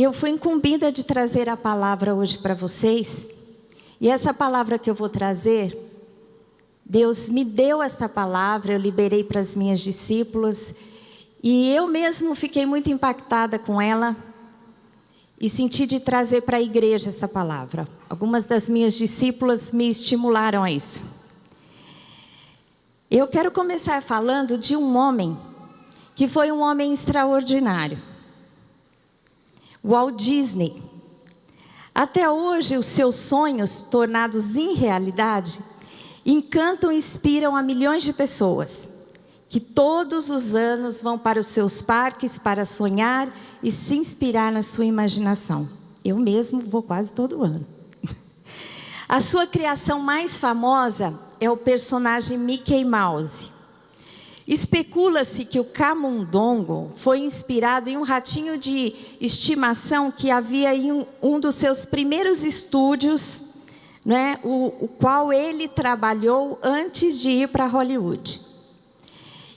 Eu fui incumbida de trazer a palavra hoje para vocês. E essa palavra que eu vou trazer, Deus me deu esta palavra, eu liberei para as minhas discípulas. E eu mesmo fiquei muito impactada com ela. E senti de trazer para a igreja essa palavra. Algumas das minhas discípulas me estimularam a isso. Eu quero começar falando de um homem, que foi um homem extraordinário. Walt Disney. Até hoje, os seus sonhos, tornados em realidade, encantam e inspiram a milhões de pessoas, que todos os anos vão para os seus parques para sonhar e se inspirar na sua imaginação. Eu mesmo vou quase todo ano. A sua criação mais famosa é o personagem Mickey Mouse. Especula-se que o camundongo foi inspirado em um ratinho de estimação que havia em um dos seus primeiros estúdios, né, o qual ele trabalhou antes de ir para Hollywood.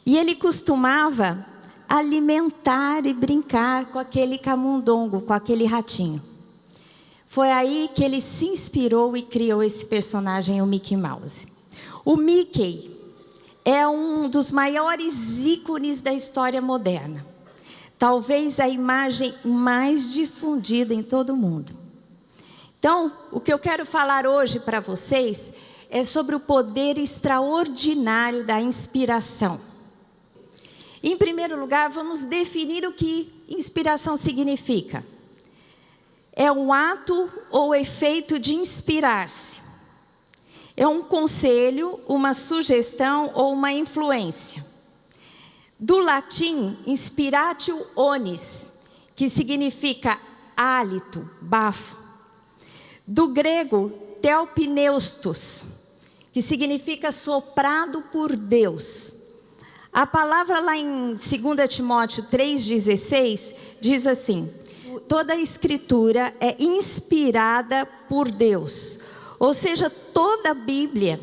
E ele costumava alimentar e brincar com aquele camundongo, com aquele ratinho. Foi aí que ele se inspirou e criou esse personagem, o Mickey Mouse. O Mickey é um dos maiores ícones da história moderna. Talvez a imagem mais difundida em todo o mundo. Então, o que eu quero falar hoje para vocês é sobre o poder extraordinário da inspiração. Em primeiro lugar, vamos definir o que inspiração significa. É um ato ou efeito de inspirar-se. É um conselho, uma sugestão ou uma influência. Do latim, inspiratio onis, que significa hálito, bafo. Do grego, theopneustos, que significa soprado por Deus. A palavra lá em 2 Timóteo 3,16 diz assim: toda a escritura é inspirada por Deus. Ou seja, toda a Bíblia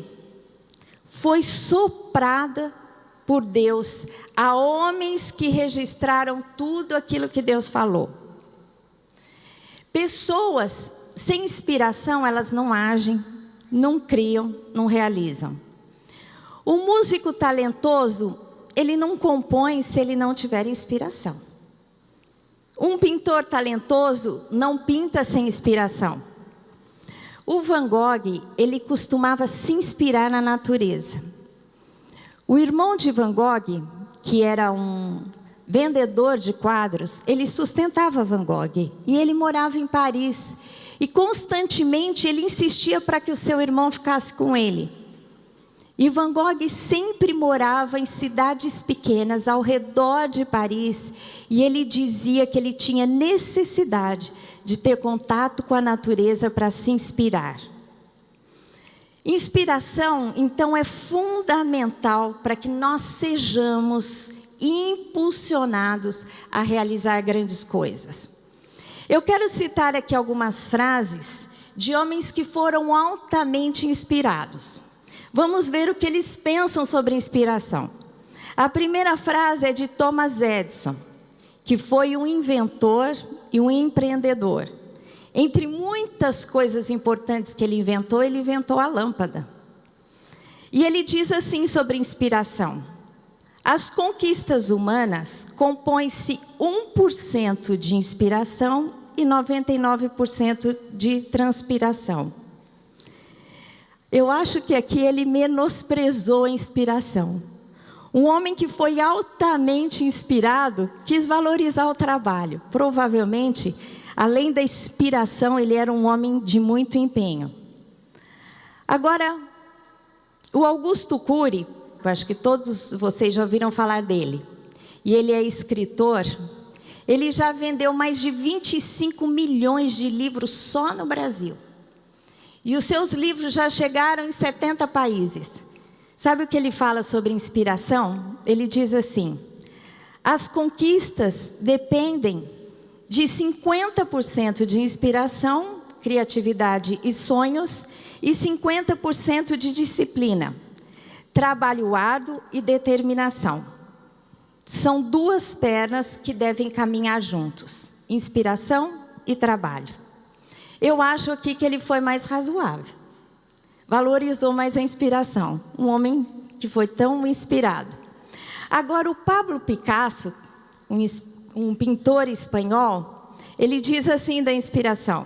foi soprada por Deus a homens que registraram tudo aquilo que Deus falou. Pessoas sem inspiração, elas não agem, não criam, não realizam. O músico talentoso, ele não compõe se ele não tiver inspiração. Um pintor talentoso não pinta sem inspiração. O Van Gogh, ele costumava se inspirar na natureza. O irmão de Van Gogh, que era um vendedor de quadros, ele sustentava Van Gogh. E ele morava em Paris. E constantemente ele insistia para que o seu irmão ficasse com ele. E Van Gogh sempre morava em cidades pequenas ao redor de Paris. E ele dizia que ele tinha necessidade de ter contato com a natureza para se inspirar. Inspiração, então, é fundamental para que nós sejamos impulsionados a realizar grandes coisas. Eu quero citar aqui algumas frases de homens que foram altamente inspirados. Vamos ver o que eles pensam sobre inspiração. A primeira frase é de Thomas Edison, que foi um inventor e um empreendedor. Entre muitas coisas importantes que ele inventou a lâmpada. E ele diz assim sobre inspiração: as conquistas humanas compõem-se 1% de inspiração e 99% de transpiração. Eu acho que aqui ele menosprezou a inspiração. Um homem que foi altamente inspirado quis valorizar o trabalho. Provavelmente, além da inspiração, ele era um homem de muito empenho. Agora, o Augusto Cury, eu acho que todos vocês já ouviram falar dele. E ele é escritor. Ele já vendeu mais de 25 milhões de livros só no Brasil. E os seus livros já chegaram em 70 países. Sabe o que ele fala sobre inspiração? Ele diz assim: as conquistas dependem de 50% de inspiração, criatividade e sonhos, e 50% de disciplina, trabalho árduo e determinação. São duas pernas que devem caminhar juntos: inspiração, e trabalho. Eu acho aqui que ele foi mais razoável. Valorizou mais a inspiração. Um homem que foi tão inspirado. Agora, o Pablo Picasso, um pintor espanhol, ele diz assim da inspiração: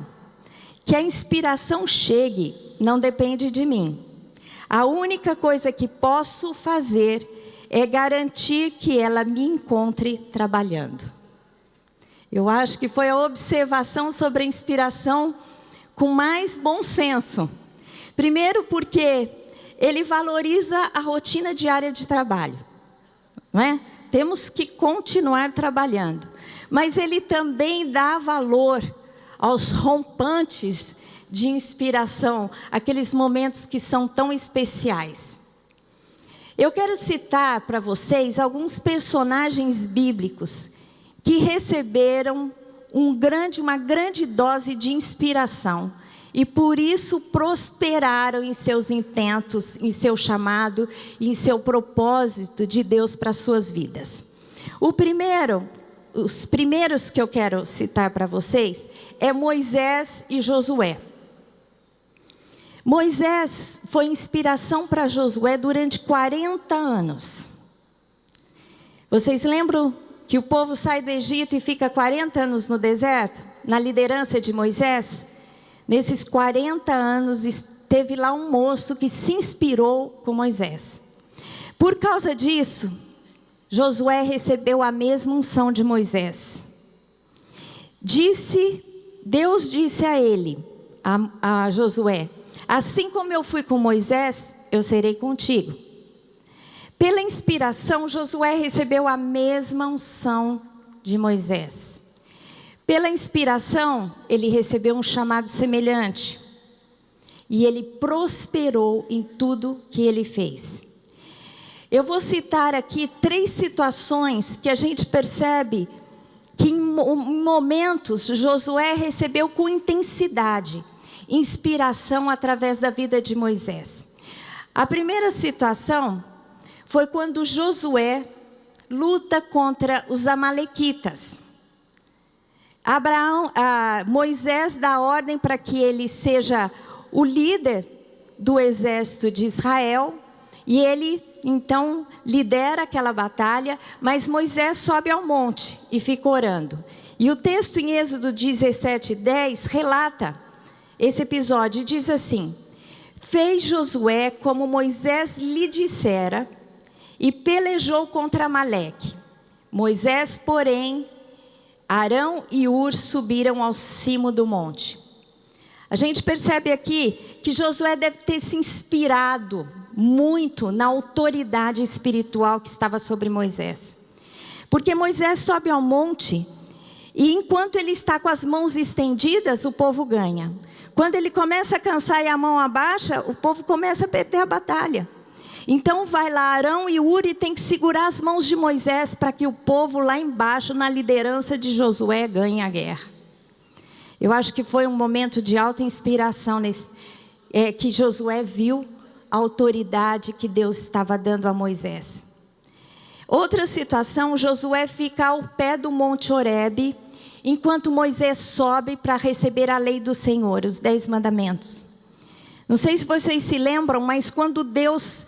que a inspiração chegue não depende de mim. A única coisa que posso fazer é garantir que ela me encontre trabalhando. Eu acho que foi a observação sobre a inspiração com mais bom senso. Primeiro porque ele valoriza a rotina diária de trabalho, não é? Temos que continuar trabalhando. Mas ele também dá valor aos rompantes de inspiração, aqueles momentos que são tão especiais. Eu quero citar para vocês alguns personagens bíblicos que receberam uma grande dose de inspiração e por isso prosperaram em seus intentos, em seu chamado, em seu propósito de Deus para suas vidas. Os primeiros que eu quero citar para vocês é Moisés e Josué. Moisés foi inspiração para Josué durante 40 anos. Vocês lembram que o povo sai do Egito e fica 40 anos no deserto, na liderança de Moisés? Nesses 40 anos, teve lá um moço que se inspirou com Moisés. Por causa disso, Josué recebeu a mesma unção de Moisés. Deus disse a ele, a Josué: assim como eu fui com Moisés, eu serei contigo. Pela inspiração, Josué recebeu a mesma unção de Moisés. Pela inspiração, ele recebeu um chamado semelhante. E ele prosperou em tudo que ele fez. Eu vou citar aqui 3 situações que a gente percebe que em momentos Josué recebeu com intensidade inspiração através da vida de Moisés. A primeira situação foi quando Josué luta contra os amalequitas. Moisés dá ordem para que ele seja o líder do exército de Israel, e ele então lidera aquela batalha, mas Moisés sobe ao monte e fica orando. E o texto em Êxodo 17:10 relata esse episódio, diz assim: fez Josué como Moisés lhe dissera e pelejou contra Amaleque. Moisés, porém, Arão e Hur subiram ao cimo do monte. A gente percebe aqui que Josué deve ter se inspirado muito na autoridade espiritual que estava sobre Moisés. Porque Moisés sobe ao monte e enquanto ele está com as mãos estendidas, o povo ganha. Quando ele começa a cansar e a mão abaixa, o povo começa a perder a batalha. Então vai lá Arão e Hur e tem que segurar as mãos de Moisés para que o povo lá embaixo, na liderança de Josué, ganhe a guerra. Eu acho que foi um momento de alta inspiração que Josué viu a autoridade que Deus estava dando a Moisés. Outra situação, Josué fica ao pé do Monte Horebe, enquanto Moisés sobe para receber a lei do Senhor, os 10 mandamentos. Não sei se vocês se lembram, mas quando Deus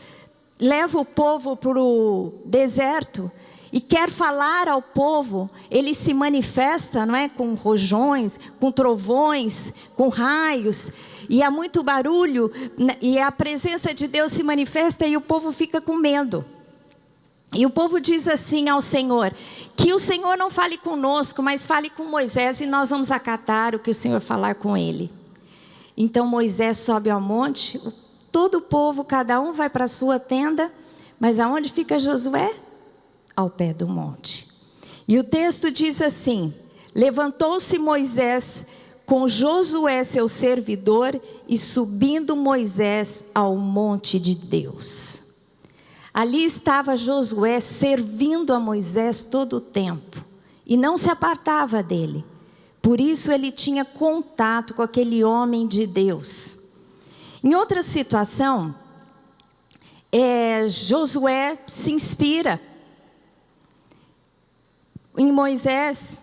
leva o povo para o deserto e quer falar ao povo, ele se manifesta, não é? Com rojões, com trovões, com raios, e há muito barulho, e a presença de Deus se manifesta e o povo fica com medo. E o povo diz assim ao Senhor: que o Senhor não fale conosco, mas fale com Moisés e nós vamos acatar o que o Senhor falar com ele. Então Moisés sobe ao monte, todo o povo, cada um vai para a sua tenda, mas aonde fica Josué? Ao pé do monte. E o texto diz assim: levantou-se Moisés com Josué seu servidor e subindo Moisés ao monte de Deus. Ali estava Josué servindo a Moisés todo o tempo e não se apartava dele. Por isso ele tinha contato com aquele homem de Deus. Em outra situação, Josué se inspira em Moisés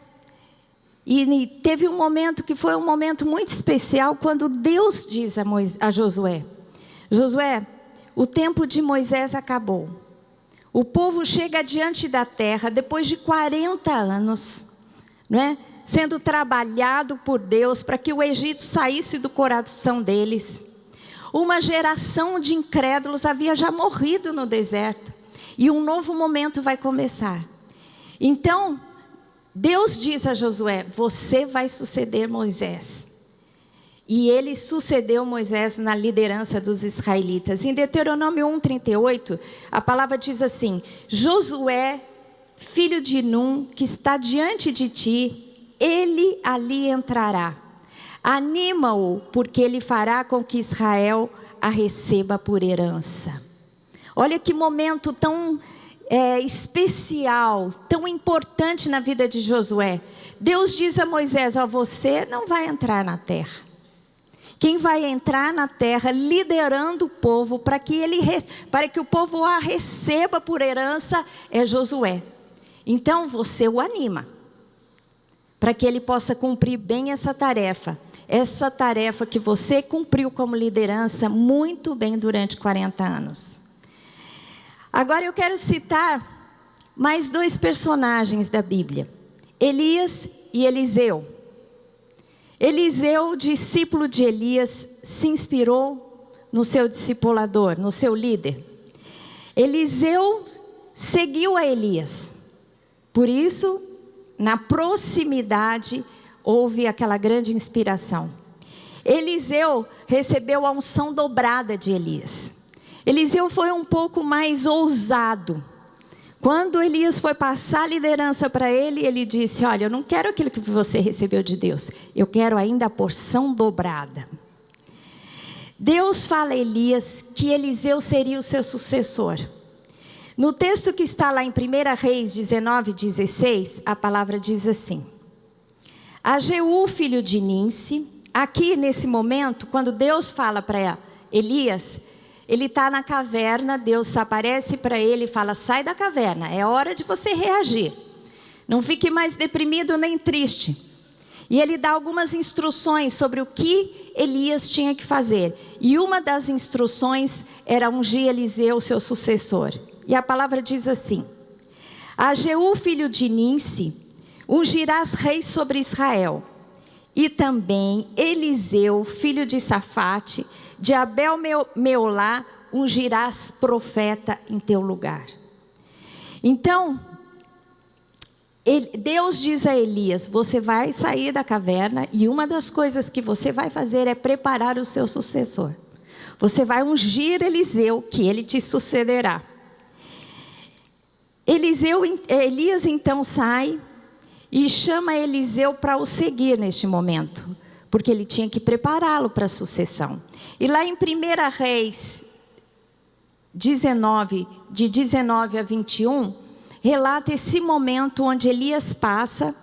E teve um momento que foi um momento muito especial, quando Deus diz a Josué: Josué, o tempo de Moisés acabou. O povo chega diante da terra depois de 40 anos, não é? Sendo trabalhado por Deus para que o Egito saísse do coração deles. Uma geração de incrédulos havia já morrido no deserto. E um novo momento vai começar. Então, Deus diz a Josué: você vai suceder Moisés. E ele sucedeu Moisés na liderança dos israelitas. Em Deuteronômio 1:38, a palavra diz assim: Josué, filho de Num, que está diante de ti, ele ali entrará. Anima-o, porque ele fará com que Israel a receba por herança. Olha que momento tão especial, tão importante na vida de Josué. Deus diz a Moisés: você não vai entrar na terra. Quem vai entrar na terra liderando o povo para que o povo a receba por herança é Josué. Então você o anima, para que ele possa cumprir bem essa tarefa que você cumpriu como liderança muito bem durante 40 anos. Agora eu quero citar mais 2 personagens da Bíblia: Elias e Eliseu. Eliseu, discípulo de Elias, se inspirou no seu discipulador, no seu líder. Eliseu seguiu a Elias. Por isso, na proximidade, houve aquela grande inspiração. Eliseu recebeu a unção dobrada de Elias. Eliseu foi um pouco mais ousado. Quando Elias foi passar a liderança para ele, ele disse: olha, eu não quero aquilo que você recebeu de Deus, eu quero ainda a porção dobrada. Deus fala a Elias que Eliseu seria o seu sucessor. No texto que está lá em 1 Reis 19:16, a palavra diz assim: a Jeú, filho de Ninsi, aqui nesse momento, quando Deus fala para Elias, ele está na caverna, Deus aparece para ele e fala: sai da caverna, é hora de você reagir. Não fique mais deprimido nem triste. E ele dá algumas instruções sobre o que Elias tinha que fazer. E uma das instruções era ungir Eliseu, seu sucessor. E a palavra diz assim: a Jeú, filho de Ninsi, ungirás rei sobre Israel. E também Eliseu, filho de Safate, de Abel-Meolá, ungirás profeta em teu lugar. Então, Deus diz a Elias: você vai sair da caverna e uma das coisas que você vai fazer é preparar o seu sucessor. Você vai ungir Eliseu, que ele te sucederá. Elias então sai e chama Eliseu para o seguir neste momento, porque ele tinha que prepará-lo para a sucessão. E lá em 1 Reis 19, de 19 a 21, relata esse momento onde Elias passa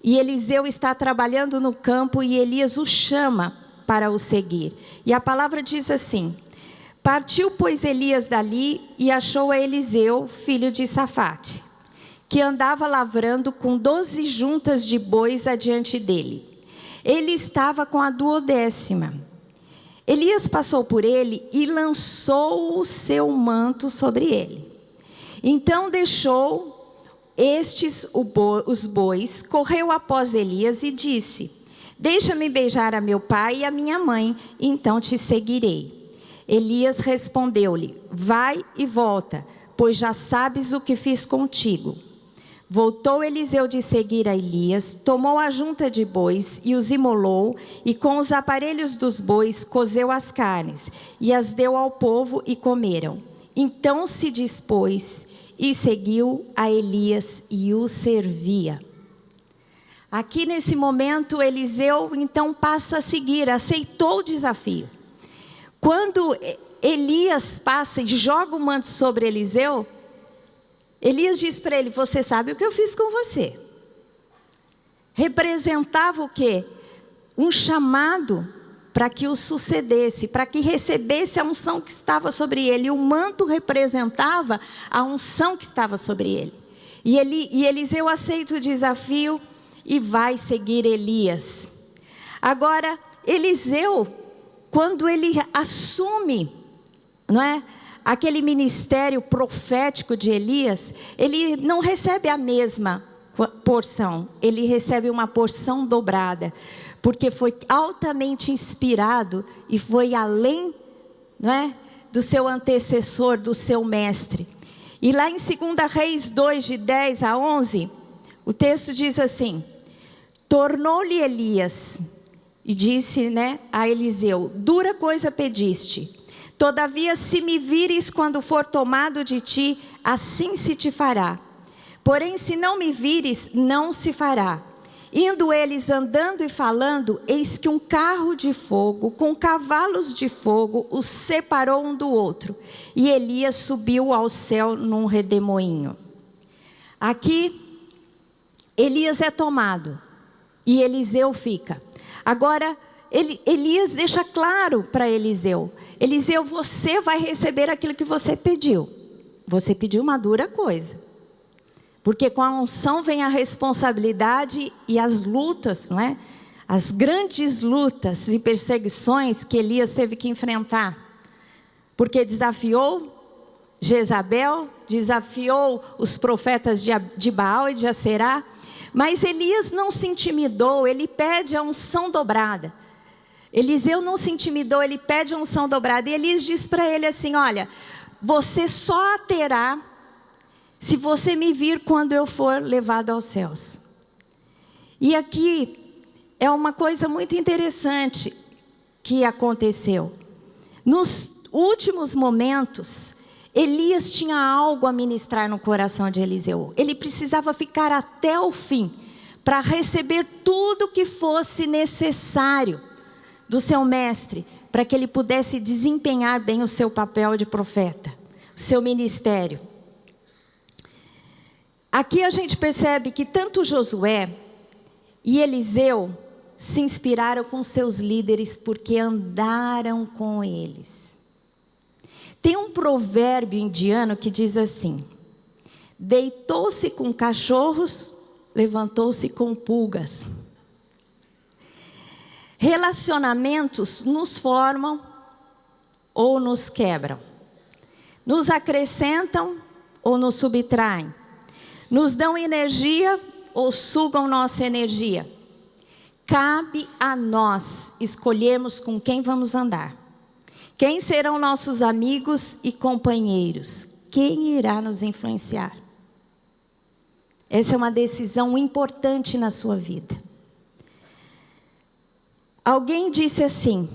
e Eliseu está trabalhando no campo e Elias o chama para o seguir. E a palavra diz assim: partiu, pois, Elias dali e achou a Eliseu, filho de Safate, que andava lavrando com 12 juntas de bois adiante dele. Ele estava com a 12ª. Elias passou por ele e lançou o seu manto sobre ele. Então deixou os bois, correu após Elias e disse: deixa-me beijar a meu pai e a minha mãe, então te seguirei. Elias respondeu-lhe: vai e volta, pois já sabes o que fiz contigo. Voltou Eliseu de seguir a Elias, tomou a junta de bois e os imolou, e com os aparelhos dos bois cozeu as carnes, e as deu ao povo e comeram. Então se dispôs e seguiu a Elias e o servia. Aqui nesse momento Eliseu então passa a seguir, aceitou o desafio. Quando Elias passa e joga o manto sobre Eliseu, Elias diz para ele: você sabe o que eu fiz com você. Representava o quê? Um chamado para que o sucedesse, para que recebesse a unção que estava sobre ele. O manto representava a unção que estava sobre ele. E Eliseu aceita o desafio e vai seguir Elias. Agora, Eliseu, quando ele assume, não é, aquele ministério profético de Elias, ele não recebe a mesma porção, ele recebe uma porção dobrada, porque foi altamente inspirado e foi além, não é, do seu antecessor, do seu mestre. E lá em 2 Reis 2, de 10 a 11, o texto diz assim: tornou-lhe Elias e disse, né, a Eliseu: dura coisa pediste, todavia se me vires quando for tomado de ti, assim se te fará. Porém se não me vires, não se fará. Indo eles andando e falando, eis que um carro de fogo, com cavalos de fogo, os separou um do outro. E Elias subiu ao céu num redemoinho. Aqui, Elias é tomado e Eliseu fica. Agora, Elias deixa claro para Eliseu: Eliseu, você vai receber aquilo que você pediu. Você pediu uma dura coisa. Porque com a unção vem a responsabilidade e as lutas, não é? As grandes lutas e perseguições que Elias teve que enfrentar. Porque desafiou Jezabel, desafiou os profetas de Baal e de Aserá. Mas Elias não se intimidou, ele pede a unção dobrada. Eliseu não se intimidou, ele pede a unção dobrada. E Elias diz para ele assim: olha, você só a terá se você me vir quando eu for levado aos céus. E aqui é uma coisa muito interessante que aconteceu. Nos últimos momentos, Elias tinha algo a ministrar no coração de Eliseu. Ele precisava ficar até o fim para receber tudo que fosse necessário do seu mestre, para que ele pudesse desempenhar bem o seu papel de profeta, o seu ministério. Aqui a gente percebe que tanto Josué e Eliseu se inspiraram com seus líderes porque andaram com eles. Tem um provérbio indiano que diz assim: deitou-se com cachorros, levantou-se com pulgas. Relacionamentos nos formam ou nos quebram, nos acrescentam ou nos subtraem, nos dão energia ou sugam nossa energia. Cabe a nós escolhermos com quem vamos andar. Quem serão nossos amigos e companheiros? Quem irá nos influenciar? Essa é uma decisão importante na sua vida. Alguém disse assim: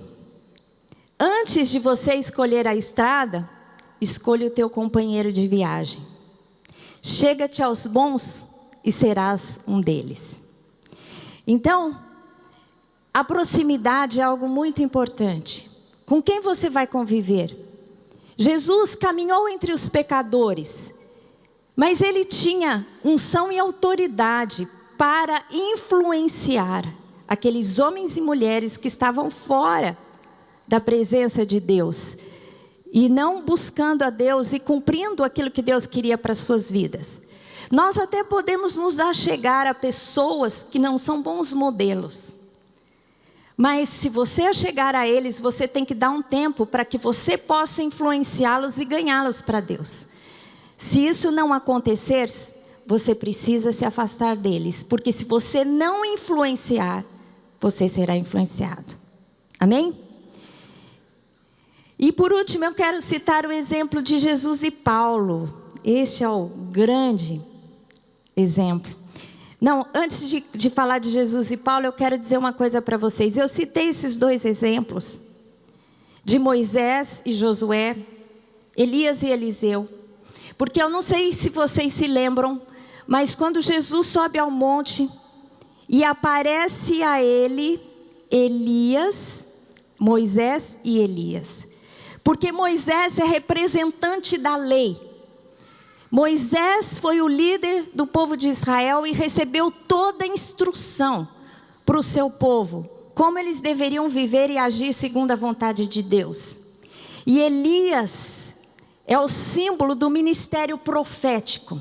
antes de você escolher a estrada, escolha o teu companheiro de viagem. Chega-te aos bons e serás um deles. Então, a proximidade é algo muito importante. Com quem você vai conviver? Jesus caminhou entre os pecadores, mas ele tinha unção e autoridade para influenciar aqueles homens e mulheres que estavam fora da presença de Deus e não buscando a Deus e cumprindo aquilo que Deus queria para as suas vidas. Nós até podemos nos achegar a pessoas que não são bons modelos, mas se você achegar a eles, você tem que dar um tempo para que você possa influenciá-los e ganhá-los para Deus. Se isso não acontecer, você precisa se afastar deles, porque se você não influenciar, você será influenciado. Amém? E por último, eu quero citar o exemplo de Jesus e Paulo. Este é o grande exemplo. Não, antes de falar de Jesus e Paulo, eu quero dizer uma coisa para vocês. Eu citei esses dois exemplos, de Moisés e Josué, Elias e Eliseu, porque eu não sei se vocês se lembram, mas quando Jesus sobe ao monte e aparece a ele, Elias, Moisés e Elias. Porque Moisés é representante da lei. Moisés foi o líder do povo de Israel e recebeu toda a instrução para o seu povo, como eles deveriam viver e agir segundo a vontade de Deus. E Elias é o símbolo do ministério profético,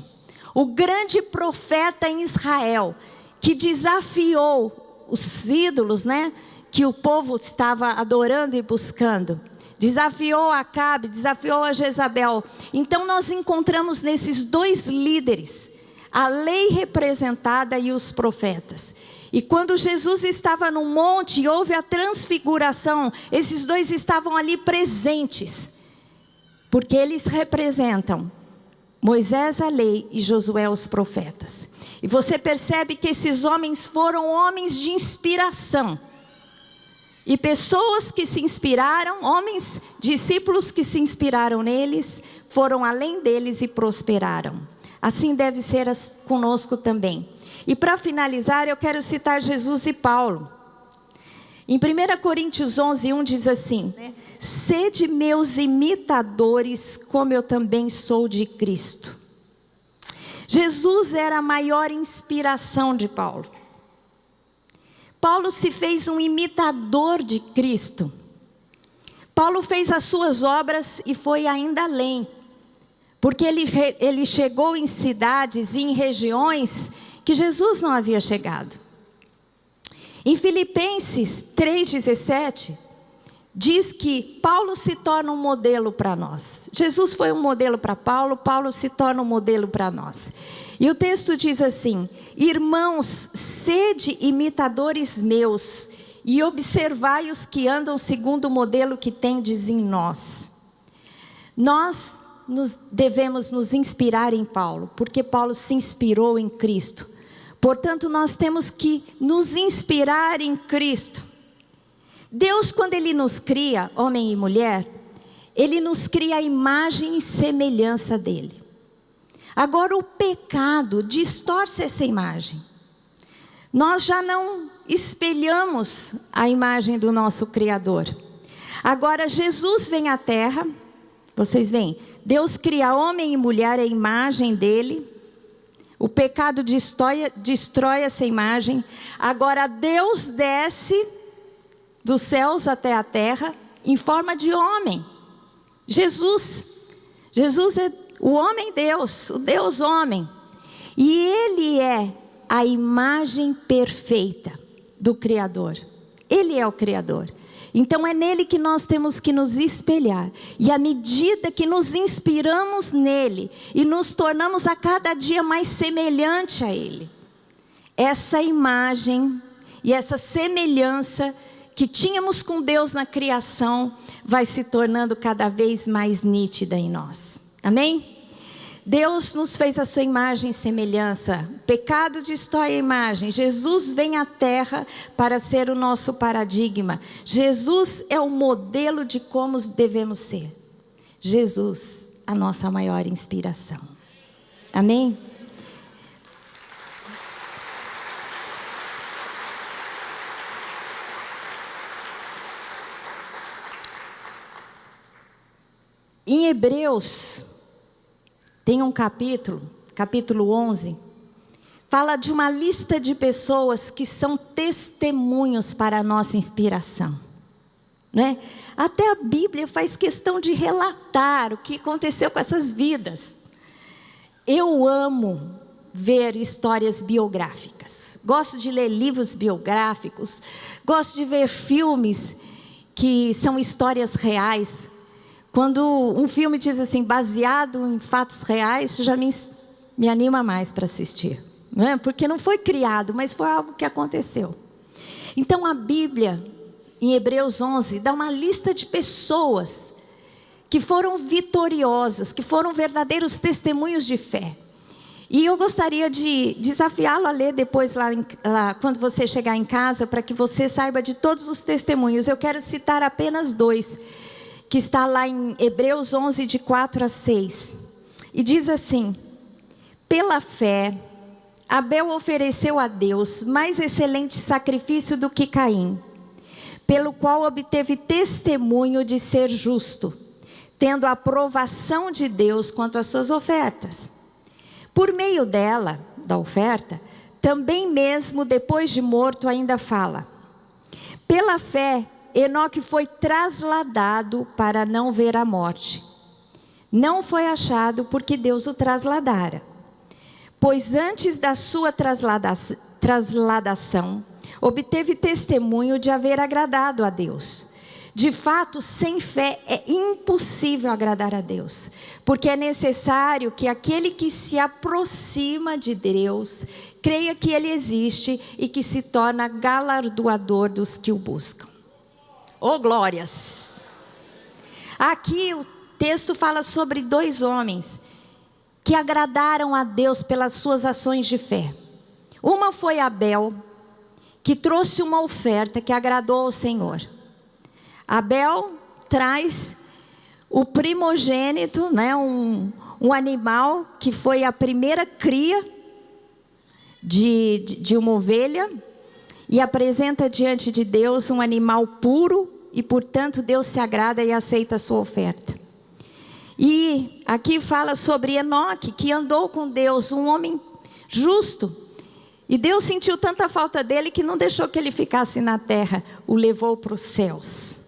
o grande profeta em Israel, que desafiou os ídolos, né, que o povo estava adorando e buscando. Desafiou Acabe, desafiou a Jezabel. Então nós encontramos nesses dois líderes a lei representada e os profetas. E quando Jesus estava no monte e houve a transfiguração, esses dois estavam ali presentes, porque eles representam Moisés, a lei, e Josué, os profetas. E você percebe que esses homens foram homens de inspiração. E pessoas que se inspiraram, homens, discípulos que se inspiraram neles, foram além deles e prosperaram. Assim deve ser conosco também. E para finalizar, eu quero citar Jesus e Paulo. Em 1 Coríntios 11:1 diz assim: sede meus imitadores, como eu também sou de Cristo. Jesus era a maior inspiração de Paulo. Paulo se fez um imitador de Cristo. Paulo fez as suas obras e foi ainda além. Porque ele chegou em cidades e em regiões que Jesus não havia chegado. Em Filipenses 3,17, diz que Paulo se torna um modelo para nós. Jesus foi um modelo para Paulo, Paulo se torna um modelo para nós. E o texto diz assim: irmãos, sede imitadores meus, e observai os que andam segundo o modelo que tendes em nós. Nós devemos nos inspirar em Paulo, porque Paulo se inspirou em Cristo. Portanto, nós temos que nos inspirar em Cristo. Deus, quando Ele nos cria, homem e mulher, Ele nos cria a imagem e semelhança dEle. Agora o pecado distorce essa imagem. Nós já não espelhamos a imagem do nosso Criador. Agora Jesus vem à terra, vocês veem, Deus cria homem e mulher, a imagem dEle. O pecado destrói essa imagem. Agora Deus desce dos céus até a terra em forma de homem. Jesus é o homem Deus, o Deus homem. E Ele é a imagem perfeita do Criador. Ele é o Criador. Então é nele que nós temos que nos espelhar. E à medida que nos inspiramos nele e nos tornamos a cada dia mais semelhante a ele, essa imagem e essa semelhança que tínhamos com Deus na criação vai se tornando cada vez mais nítida em nós. Amém? Deus nos fez a sua imagem e semelhança. Pecado destrói a imagem. Jesus vem à terra para ser o nosso paradigma. Jesus é o modelo de como devemos ser. Jesus, a nossa maior inspiração. Amém? Em Hebreus, tem um capítulo 11, fala de uma lista de pessoas que são testemunhos para a nossa inspiração. Né? Até a Bíblia faz questão de relatar o que aconteceu com essas vidas. Eu amo ver histórias biográficas. Gosto de ler livros biográficos. Gosto de ver filmes que são histórias reais. Quando um filme diz assim, baseado em fatos reais, já me anima mais para assistir. Não é? Porque não foi criado, mas foi algo que aconteceu. Então a Bíblia, em Hebreus 11, dá uma lista de pessoas que foram vitoriosas, que foram verdadeiros testemunhos de fé. E eu gostaria de desafiá-lo a ler depois lá quando você chegar em casa, para que você saiba de todos os testemunhos. Eu quero citar apenas 2, que está lá em Hebreus 11, de 4 a 6. E diz assim: pela fé, Abel ofereceu a Deus mais excelente sacrifício do que Caim, pelo qual obteve testemunho de ser justo, tendo a aprovação de Deus quanto às suas ofertas. Por meio dela, da oferta, também mesmo depois de morto ainda fala. Pela fé, Enoque foi trasladado para não ver a morte. Não foi achado porque Deus o trasladara. Pois antes da sua trasladação, obteve testemunho de haver agradado a Deus. De fato, sem fé é impossível agradar a Deus, porque é necessário que aquele que se aproxima de Deus creia que Ele existe e que se torna galardoador dos que o buscam. Oh, glórias! Aqui o texto fala sobre 2 homens que agradaram a Deus pelas suas ações de fé. Uma foi Abel, que trouxe uma oferta que agradou ao Senhor. Abel traz o primogênito, né, um animal que foi a primeira cria de uma ovelha, e apresenta diante de Deus um animal puro, e portanto Deus se agrada e aceita a sua oferta. E aqui fala sobre Enoque, que andou com Deus, um homem justo, e Deus sentiu tanta falta dele que não deixou que ele ficasse na terra, o levou para os céus.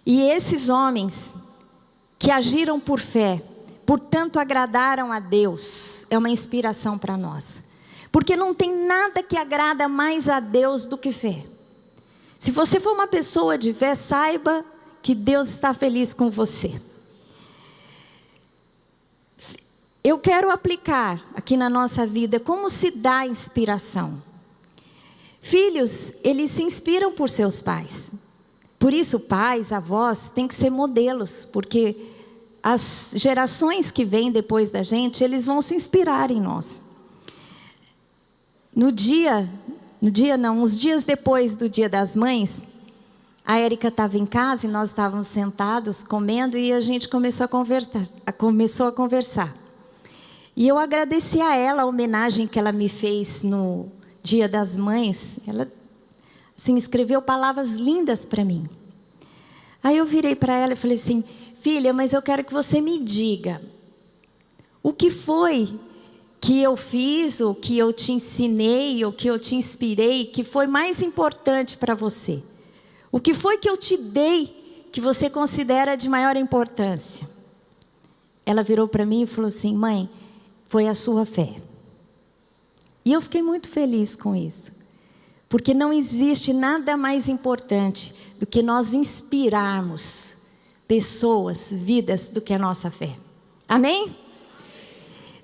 E esses homens que agiram por fé, portanto agradaram a Deus, é uma inspiração para nós. Porque não tem nada que agrada mais a Deus do que fé. Se você for uma pessoa de fé, saiba que Deus está feliz com você. Eu quero aplicar aqui na nossa vida como se dá a inspiração. Filhos, eles se inspiram por seus pais. Por isso, pais, avós, têm que ser modelos, porque as gerações que vêm depois da gente, eles vão se inspirar em nós. Uns dias depois do Dia das Mães, a Érica estava em casa e nós estávamos sentados comendo e a gente começou a conversar. E eu agradeci a ela a homenagem que ela me fez no Dia das Mães. Ela assim, escreveu palavras lindas para mim. Aí eu virei para ela e falei assim: filha, mas eu quero que você me diga o que foi que eu fiz, o que eu te ensinei, o que eu te inspirei, que foi mais importante para você. O que foi que eu te dei que você considera de maior importância? Ela virou para mim e falou assim: mãe, foi a sua fé. E eu fiquei muito feliz com isso. Porque não existe nada mais importante do que nós inspirarmos pessoas, vidas, do que a nossa fé. Amém?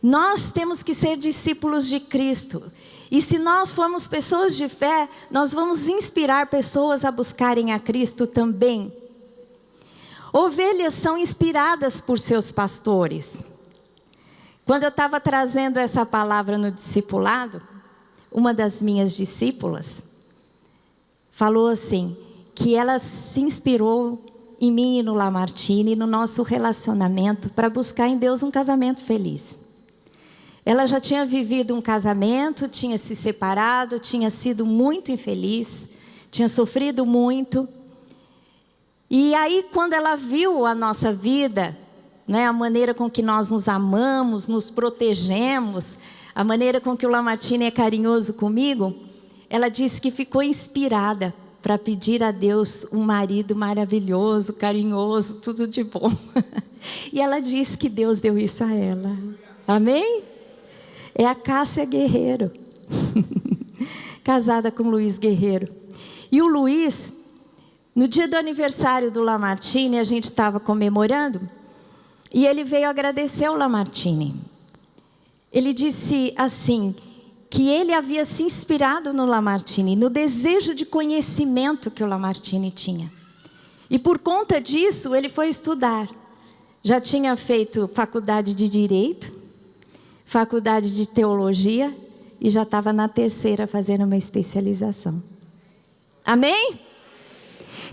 Nós temos que ser discípulos de Cristo. E se nós formos pessoas de fé, nós vamos inspirar pessoas a buscarem a Cristo também. Ovelhas são inspiradas por seus pastores. Quando eu estava trazendo essa palavra no discipulado, uma das minhas discípulas falou assim, que ela se inspirou em mim e no Lamartine, no nosso relacionamento, para buscar em Deus um casamento feliz. Ela já tinha vivido um casamento, tinha se separado, tinha sido muito infeliz, tinha sofrido muito. E aí, quando ela viu a nossa vida, né, a maneira com que nós nos amamos, nos protegemos, a maneira com que o Lamartine é carinhoso comigo, ela disse que ficou inspirada para pedir a Deus um marido maravilhoso, carinhoso, tudo de bom. E ela disse que Deus deu isso a ela. Amém? É a Cássia Guerreiro, casada com o Luiz Guerreiro. E o Luiz, no dia do aniversário do Lamartine, a gente estava comemorando, e ele veio agradecer ao Lamartine. Ele disse assim, que ele havia se inspirado no Lamartine, no desejo de conhecimento que o Lamartine tinha. E por conta disso, ele foi estudar. Já tinha feito faculdade de Direito, faculdade de Teologia, e já estava na 3ª fazendo uma especialização. Amém?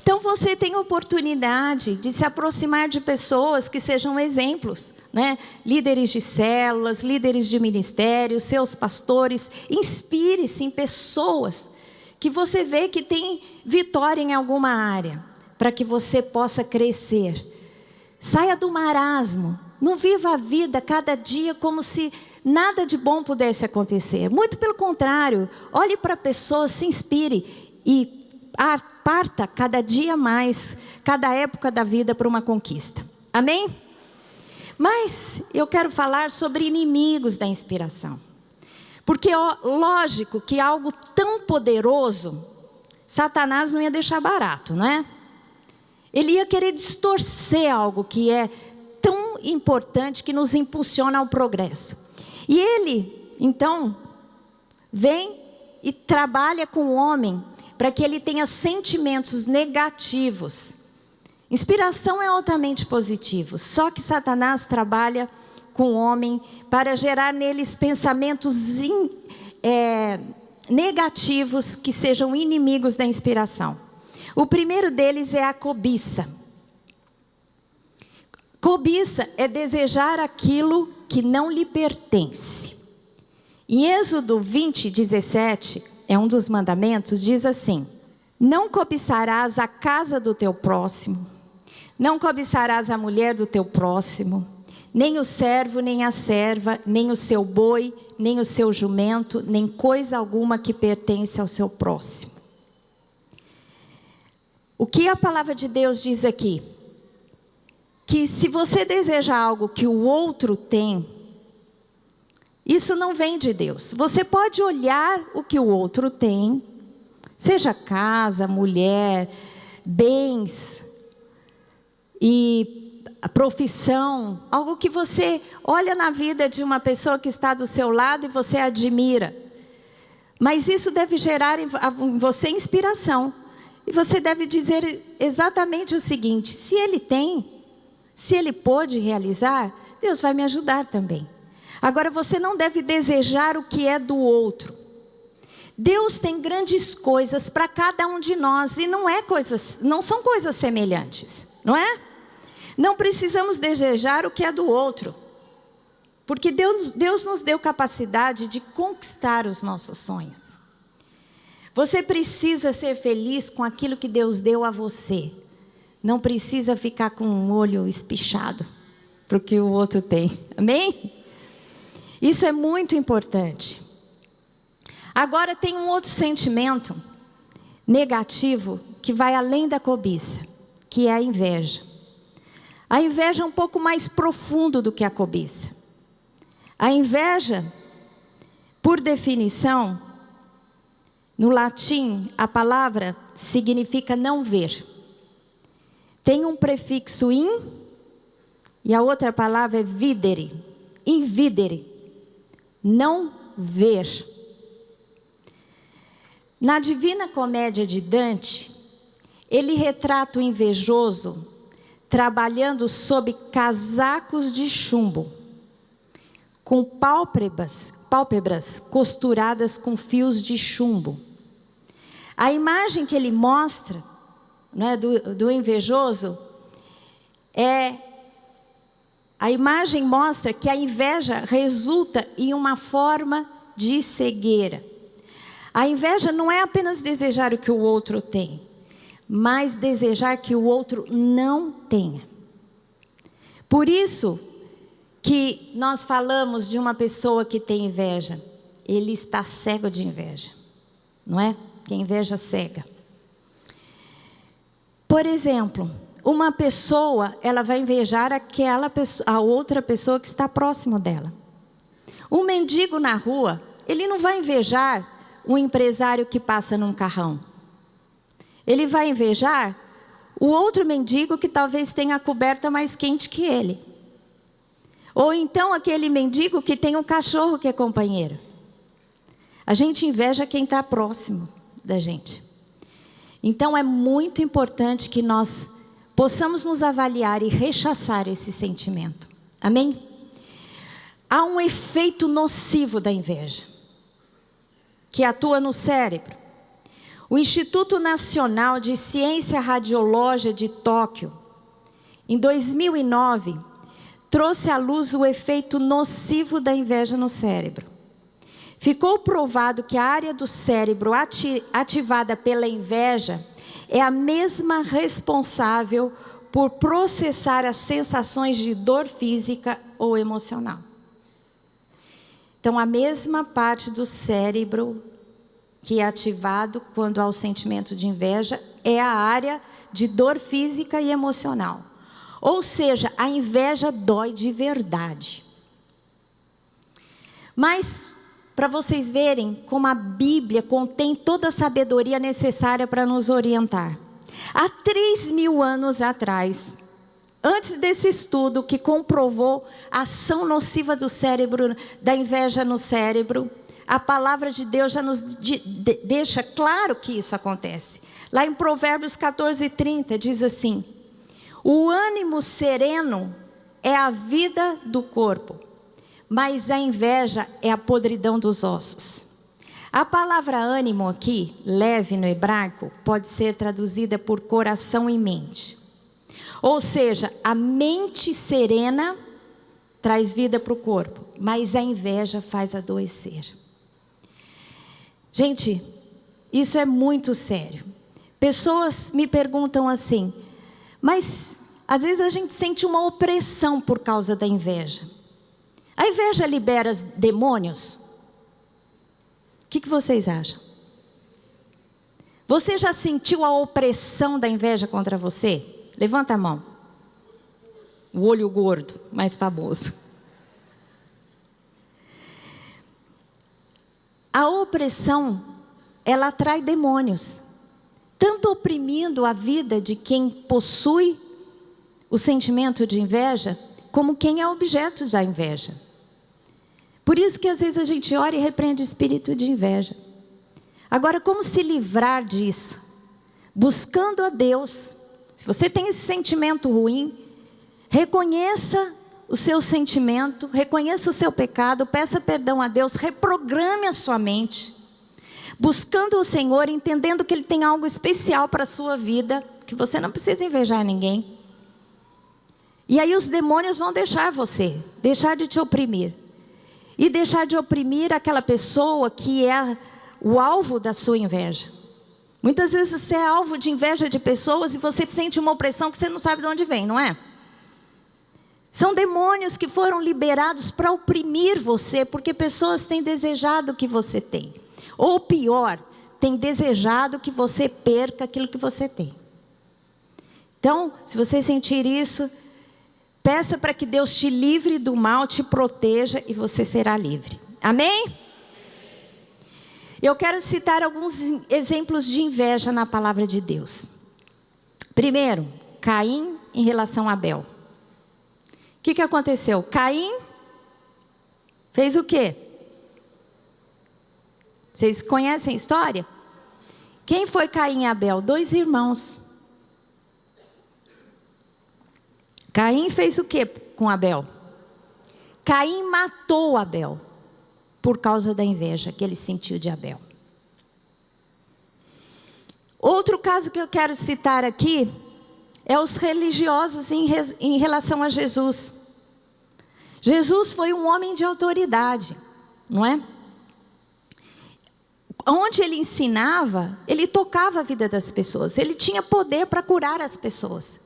Então você tem oportunidade de se aproximar de pessoas que sejam exemplos, né? Líderes de células, líderes de ministérios, seus pastores. Inspire-se em pessoas que você vê que tem vitória em alguma área, para que você possa crescer. Saia do marasmo, não viva a vida cada dia como se nada de bom pudesse acontecer. Muito pelo contrário, olhe para a pessoa, se inspire e parta cada dia mais, cada época da vida para uma conquista. Amém? Mas eu quero falar sobre inimigos da inspiração. Porque lógico que algo tão poderoso, Satanás não ia deixar barato, não é? Ele ia querer distorcer algo que é tão importante, que nos impulsiona ao progresso. E ele, então, vem e trabalha com o homem para que ele tenha sentimentos negativos. Inspiração é altamente positivo, só que Satanás trabalha com o homem para gerar neles pensamentos negativos que sejam inimigos da inspiração. O primeiro deles é a cobiça. Cobiça é desejar aquilo que não lhe pertence. Em Êxodo 20:17, é um dos mandamentos, diz assim: não cobiçarás a casa do teu próximo, não cobiçarás a mulher do teu próximo, nem o servo, nem a serva, nem o seu boi, nem o seu jumento, nem coisa alguma que pertence ao seu próximo. O que a palavra de Deus diz aqui? Que se você deseja algo que o outro tem, isso não vem de Deus. Você pode olhar o que o outro tem, seja casa, mulher, bens e a profissão, algo que você olha na vida de uma pessoa que está do seu lado e você admira. Mas isso deve gerar em você inspiração. E você deve dizer exatamente o seguinte: se ele tem, se ele pôde realizar, Deus vai me ajudar também. Agora, você não deve desejar o que é do outro. Deus tem grandes coisas para cada um de nós e não são coisas semelhantes, não é? Não precisamos desejar o que é do outro, porque Deus nos deu capacidade de conquistar os nossos sonhos. Você precisa ser feliz com aquilo que Deus deu a você. Não precisa ficar com um olho espichado para o que o outro tem. Amém? Isso é muito importante. Agora tem um outro sentimento negativo que vai além da cobiça, que é a inveja. A inveja é um pouco mais profundo do que a cobiça. A inveja, por definição, no latim, a palavra significa não ver. Tem um prefixo in e a outra palavra é videre, invidere, não ver. Na Divina Comédia de Dante, ele retrata o invejoso trabalhando sob casacos de chumbo, com pálpebras costuradas com fios de chumbo. A imagem que ele mostra, né, do invejoso, a imagem mostra que a inveja resulta em uma forma de cegueira. A inveja não é apenas desejar o que o outro tem, mas desejar que o outro não tenha. Por isso que nós falamos de uma pessoa que tem inveja, ele está cego de inveja, não é? Que a inveja cega. Por exemplo, uma pessoa, ela vai invejar a outra pessoa que está próximo dela. Um mendigo na rua, ele não vai invejar um empresário que passa num carrão. Ele vai invejar o outro mendigo que talvez tenha a coberta mais quente que ele. Ou então aquele mendigo que tem um cachorro que é companheiro. A gente inveja quem está próximo da gente. Então é muito importante que nós possamos nos avaliar e rechaçar esse sentimento. Amém? Há um efeito nocivo da inveja, que atua no cérebro. O Instituto Nacional de Ciência Radiológica de Tóquio, em 2009, trouxe à luz o efeito nocivo da inveja no cérebro. Ficou provado que a área do cérebro ativada pela inveja é a mesma responsável por processar as sensações de dor física ou emocional. Então, a mesma parte do cérebro que é ativado quando há o sentimento de inveja é a área de dor física e emocional. Ou seja, a inveja dói de verdade. Mas para vocês verem como a Bíblia contém toda a sabedoria necessária para nos orientar. Há 3.000 anos atrás, antes desse estudo que comprovou a ação nociva do cérebro, da inveja no cérebro, a palavra de Deus já nos deixa claro que isso acontece. Lá em Provérbios 14:30 diz assim: o ânimo sereno é a vida do corpo, mas a inveja é a podridão dos ossos. A palavra ânimo aqui, leve no hebraico, pode ser traduzida por coração e mente. Ou seja, a mente serena traz vida para o corpo, mas a inveja faz adoecer. Gente, isso é muito sério. Pessoas me perguntam assim, mas às vezes a gente sente uma opressão por causa da inveja. A inveja libera demônios? O que vocês acham? Você já sentiu a opressão da inveja contra você? Levanta a mão. O olho gordo, mais famoso. A opressão, ela atrai demônios, tanto oprimindo a vida de quem possui o sentimento de inveja, como quem é objeto da inveja. Por isso que às vezes a gente ora e repreende o espírito de inveja. Agora, como se livrar disso? Buscando a Deus. Se você tem esse sentimento ruim, reconheça o seu sentimento, reconheça o seu pecado, peça perdão a Deus, reprograme a sua mente, buscando o Senhor, entendendo que Ele tem algo especial para a sua vida, que você não precisa invejar ninguém. E aí os demônios vão deixar você, deixar de te oprimir, e deixar de oprimir aquela pessoa que é o alvo da sua inveja. Muitas vezes você é alvo de inveja de pessoas e você sente uma opressão que você não sabe de onde vem, não é? São demônios que foram liberados para oprimir você, porque pessoas têm desejado o que você tem. Ou pior, têm desejado que você perca aquilo que você tem. Então, se você sentir isso, peça para que Deus te livre do mal, te proteja e você será livre. Amém? Eu quero citar alguns exemplos de inveja na palavra de Deus. Primeiro, Caim em relação a Abel. O que aconteceu? Caim fez o quê? Vocês conhecem a história? Quem foi Caim e Abel? 2 irmãos. Caim fez o quê com Abel? Caim matou Abel por causa da inveja que ele sentiu de Abel. Outro caso que eu quero citar aqui é os religiosos em relação a Jesus. Jesus foi um homem de autoridade, não é? Onde ele ensinava, ele tocava a vida das pessoas. Ele tinha poder para curar as pessoas.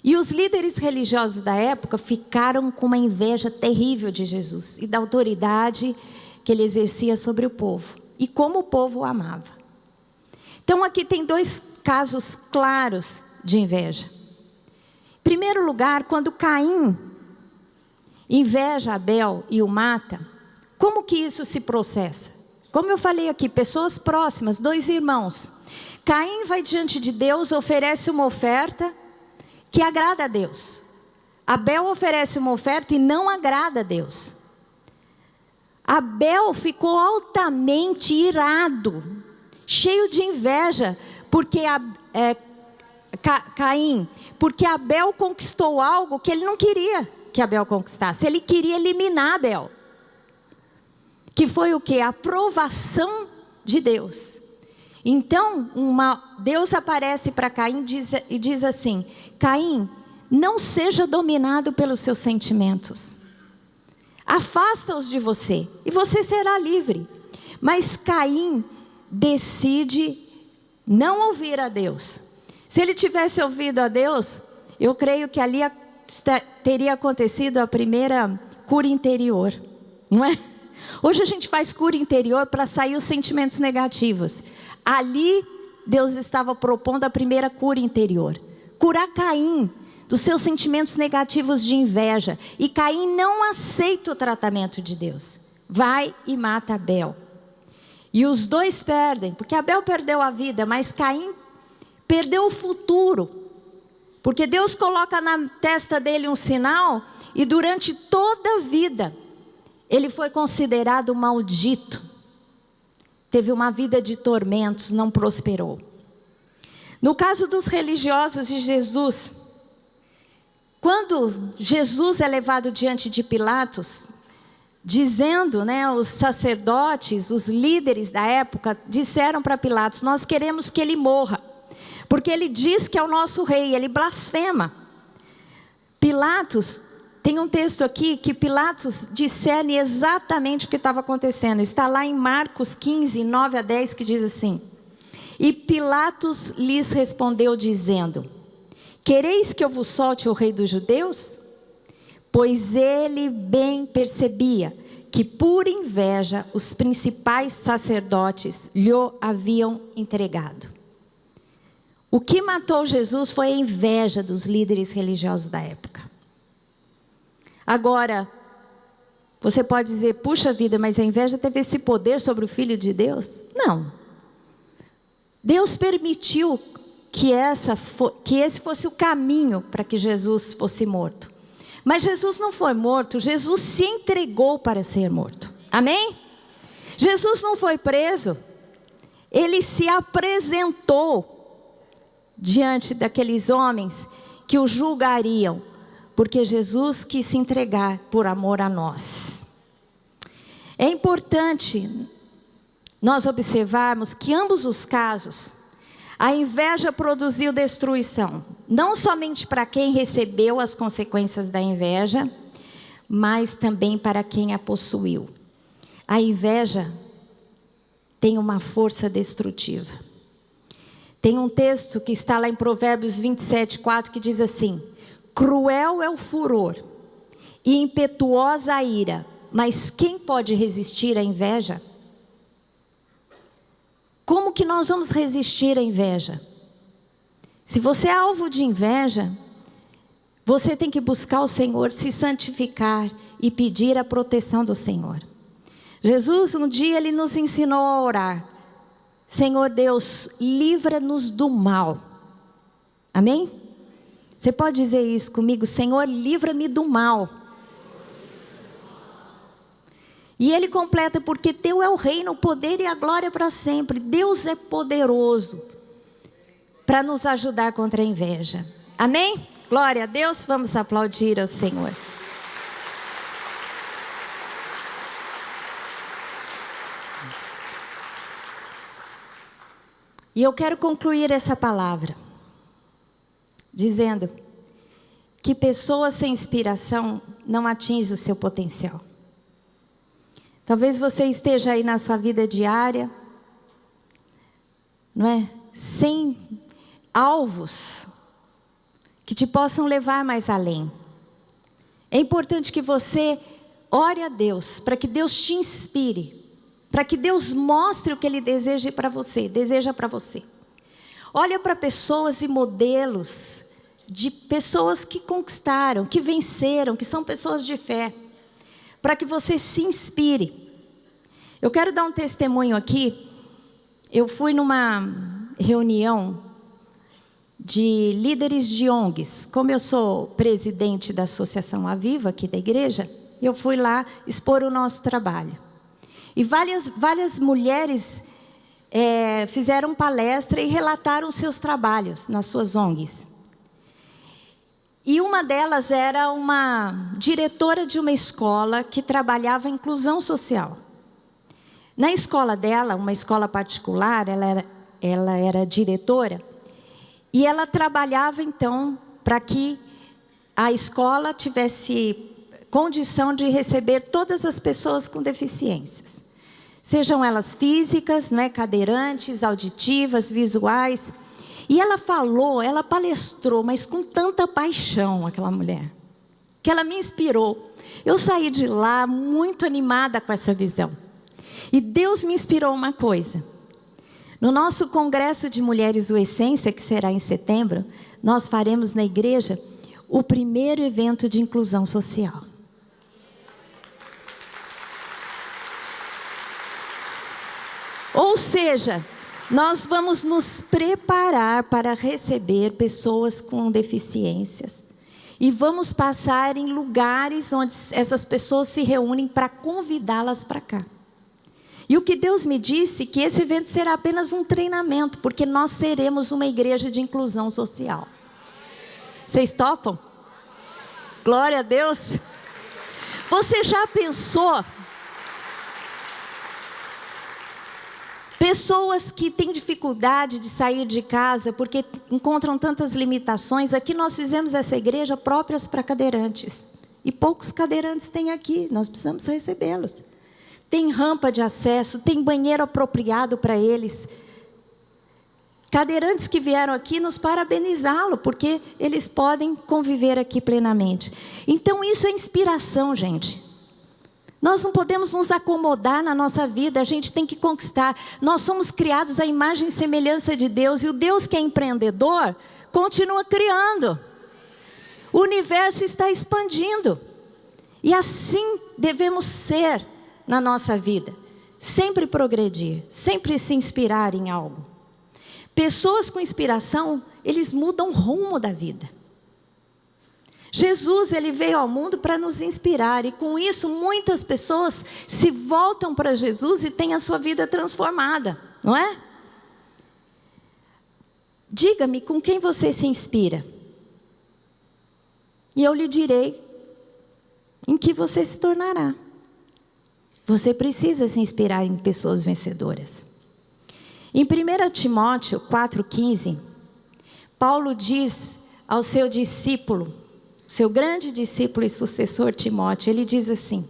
E os líderes religiosos da época ficaram com uma inveja terrível de Jesus e da autoridade que ele exercia sobre o povo. E como o povo o amava. Então aqui tem 2 casos claros de inveja. Em primeiro lugar, quando Caim inveja Abel e o mata, como que isso se processa? Como eu falei aqui, pessoas próximas, 2 irmãos. Caim vai diante de Deus, oferece uma oferta que agrada a Deus. Abel oferece uma oferta e não agrada a Deus. Abel ficou altamente irado, cheio de inveja, porque Caim, porque Abel conquistou algo que ele não queria que Abel conquistasse. Ele queria eliminar Abel. Que foi o quê? A aprovação de Deus. Então, Deus aparece para Caim e diz assim: Caim, não seja dominado pelos seus sentimentos. Afasta-os de você e você será livre. Mas Caim decide não ouvir a Deus. Se ele tivesse ouvido a Deus, eu creio que ali teria acontecido a primeira cura interior, não é? Hoje a gente faz cura interior para sair os sentimentos negativos. Ali Deus estava propondo a primeira cura interior. Curar Caim dos seus sentimentos negativos de inveja. E Caim não aceita o tratamento de Deus. vai e mata Abel. E os dois perdem, porque Abel perdeu a vida, mas Caim perdeu o futuro. Porque Deus coloca na testa dele um sinal, e durante toda a vida, ele foi considerado maldito. Teve uma vida de tormentos, não prosperou. No caso dos religiosos de Jesus, quando Jesus é levado diante de Pilatos, dizendo, os sacerdotes, os líderes da época, disseram para Pilatos: nós queremos que ele morra, porque ele diz que é o nosso rei, ele blasfema. Pilatos, tem um texto aqui que Pilatos discerne exatamente o que estava acontecendo. Está lá em Marcos 15, 9 a 10, que diz assim: e Pilatos lhes respondeu dizendo: quereis que eu vos solte o rei dos judeus? Pois ele bem percebia que por inveja os principais sacerdotes lhe haviam entregado. O que matou Jesus foi a inveja dos líderes religiosos da época. Agora, você pode dizer: puxa vida, mas a inveja teve esse poder sobre o Filho de Deus? Não. Deus permitiu que esse fosse o caminho para que Jesus fosse morto. Mas Jesus não foi morto, Jesus se entregou para ser morto. Amém? Jesus não foi preso, ele se apresentou diante daqueles homens que o julgariam, porque Jesus quis se entregar por amor a nós. É importante nós observarmos que ambos os casos, a inveja produziu destruição, não somente para quem recebeu as consequências da inveja, mas também para quem a possuiu. A inveja tem uma força destrutiva. Tem um texto que está lá em Provérbios 27, 4, que diz assim: cruel é o furor e impetuosa a ira, mas quem pode resistir à inveja? Como que nós vamos resistir à inveja? Se você é alvo de inveja, você tem que buscar o Senhor, se santificar e pedir a proteção do Senhor. Jesus, um dia, ele nos ensinou a orar: Senhor Deus, livra-nos do mal. Amém? Você pode dizer isso comigo? Senhor, livra-me do mal. E ele completa: porque teu é o reino, o poder e a glória para sempre. Deus é poderoso para nos ajudar contra a inveja. Amém? Glória a Deus, vamos aplaudir ao Senhor. E eu quero concluir essa palavra dizendo que pessoas sem inspiração não atingem o seu potencial. Talvez você esteja aí na sua vida diária, sem alvos que te possam levar mais além. É importante que você ore a Deus, para que Deus te inspire, para que Deus mostre o que Ele deseja para você. Olha para pessoas e modelos de pessoas que conquistaram, que venceram, que são pessoas de fé, para que você se inspire. Eu quero dar um testemunho aqui. Eu fui numa reunião de líderes de ONGs. Como eu sou presidente da Associação Aviva, aqui da igreja, eu fui lá expor o nosso trabalho. E várias mulheres fizeram palestra e relataram seus trabalhos nas suas ONGs. E uma delas era uma diretora de uma escola que trabalhava em inclusão social. Na escola dela, uma escola particular, ela era diretora, e ela trabalhava então para que a escola tivesse condição de receber todas as pessoas com deficiências. Sejam elas físicas, cadeirantes, auditivas, visuais. E ela palestrou, mas com tanta paixão, aquela mulher, que ela me inspirou. Eu saí de lá muito animada com essa visão. E Deus me inspirou uma coisa. No nosso congresso de mulheres o Essência, que será em setembro, nós faremos na igreja o primeiro evento de inclusão social. Ou seja, nós vamos nos preparar para receber pessoas com deficiências. E vamos passar em lugares onde essas pessoas se reúnem para convidá-las para cá. E o que Deus me disse, que esse evento será apenas um treinamento, porque nós seremos uma igreja de inclusão social. Vocês topam? Glória a Deus. Você já pensou? Pessoas que têm dificuldade de sair de casa porque encontram tantas limitações. Aqui nós fizemos essa igreja próprias para cadeirantes. E poucos cadeirantes tem aqui, nós precisamos recebê-los. Tem rampa de acesso, tem banheiro apropriado para eles. Cadeirantes que vieram aqui, nos parabenizá-lo, porque eles podem conviver aqui plenamente. Então isso é inspiração, gente. Nós não podemos nos acomodar na nossa vida, a gente tem que conquistar. Nós somos criados à imagem e semelhança de Deus, e o Deus que é empreendedor, continua criando. O universo está expandindo. E assim devemos ser na nossa vida. Sempre progredir, sempre se inspirar em algo. Pessoas com inspiração, eles mudam o rumo da vida. Jesus, ele veio ao mundo para nos inspirar, e com isso muitas pessoas se voltam para Jesus e têm a sua vida transformada, não é? Diga-me com quem você se inspira, e eu lhe direi em que você se tornará. Você precisa se inspirar em pessoas vencedoras. Em 1 Timóteo 4,15, Paulo diz ao seu discípulo, seu grande discípulo e sucessor Timóteo, ele diz assim: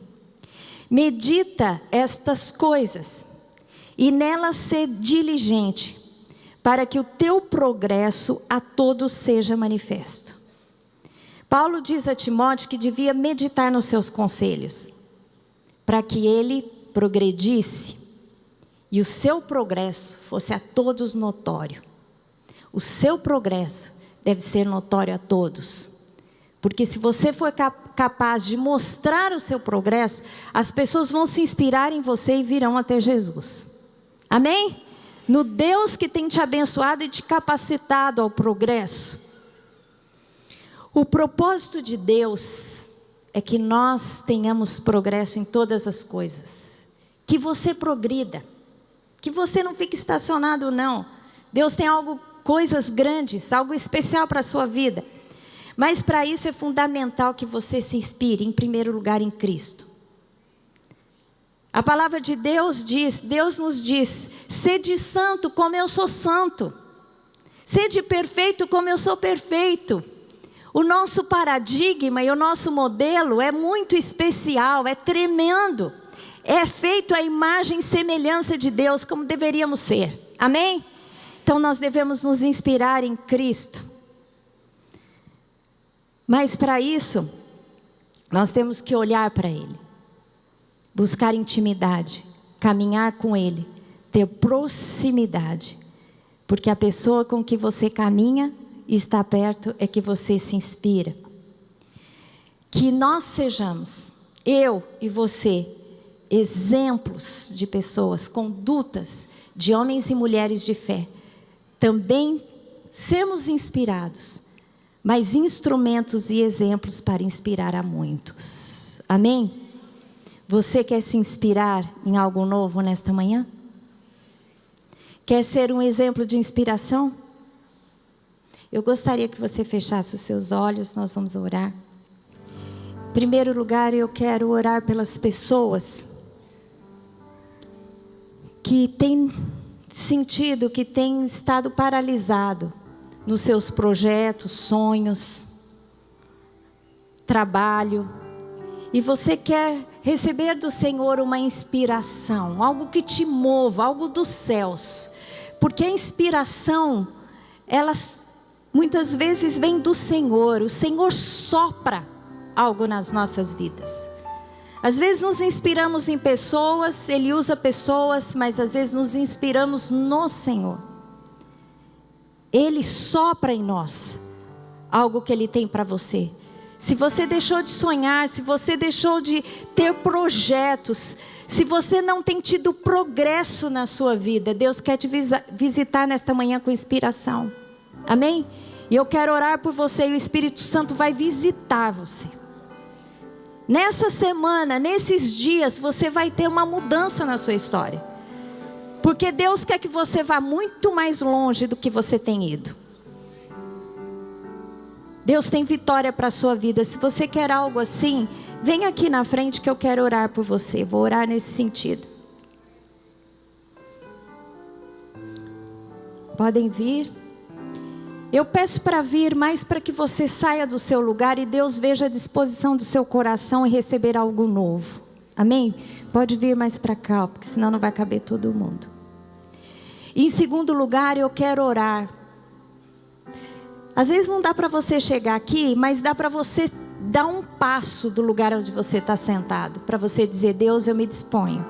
medita estas coisas e nelas sê diligente, para que o teu progresso a todos seja manifesto. Paulo diz a Timóteo que devia meditar nos seus conselhos, para que ele progredisse e o seu progresso fosse a todos notório. O seu progresso deve ser notório a todos. Porque se você for capaz de mostrar o seu progresso, as pessoas vão se inspirar em você e virão até Jesus. Amém? No Deus que tem te abençoado e te capacitado ao progresso. O propósito de Deus é que nós tenhamos progresso em todas as coisas. Que você progrida. Que você não fique estacionado, não. Deus tem coisas grandes, algo especial para a sua vida. Mas para isso é fundamental que você se inspire, em primeiro lugar, em Cristo. A palavra de Deus diz, Deus nos diz: sede santo como eu sou santo. Sede perfeito como eu sou perfeito. O nosso paradigma e o nosso modelo é muito especial, é tremendo. É feito à imagem e semelhança de Deus, como deveríamos ser. Amém? Então nós devemos nos inspirar em Cristo. Mas para isso, nós temos que olhar para Ele, buscar intimidade, caminhar com Ele, ter proximidade. Porque a pessoa com que você caminha e está perto é que você se inspira. Que nós sejamos, eu e você, exemplos de pessoas, condutas de homens e mulheres de fé. Também sermos inspirados, mas instrumentos e exemplos para inspirar a muitos. Amém? Você quer se inspirar em algo novo nesta manhã? Quer ser um exemplo de inspiração? Eu gostaria que você fechasse os seus olhos, nós vamos orar. Em primeiro lugar, eu quero orar pelas pessoas que têm sentido, que têm estado paralisado nos seus projetos, sonhos, trabalho. E você quer receber do Senhor uma inspiração, algo que te mova, algo dos céus. Porque a inspiração, ela muitas vezes vem do Senhor. O Senhor sopra algo nas nossas vidas. Às vezes nos inspiramos em pessoas, Ele usa pessoas, mas às vezes nos inspiramos no Senhor. Ele sopra em nós algo que Ele tem para você. se você deixou de sonhar, se você deixou de ter projetos, se você não tem tido progresso na sua vida, Deus quer te visitar nesta manhã com inspiração. Amém? E eu quero orar por você e o Espírito Santo vai visitar você. Nessa semana, nesses dias, você vai ter uma mudança na sua história. Porque Deus quer que você vá muito mais longe do que você tem ido. Deus tem vitória para a sua vida. Se você quer algo assim, vem aqui na frente que eu quero orar por você. Vou orar nesse sentido. Podem vir. Eu peço para vir, mas para que você saia do seu lugar e Deus veja a disposição do seu coração e receber algo novo. Amém? Pode vir mais para cá, porque senão não vai caber todo mundo. E em segundo lugar, eu quero orar. Às vezes não dá para você chegar aqui, mas dá para você dar um passo do lugar onde você está sentado. Para você dizer, Deus, eu me disponho.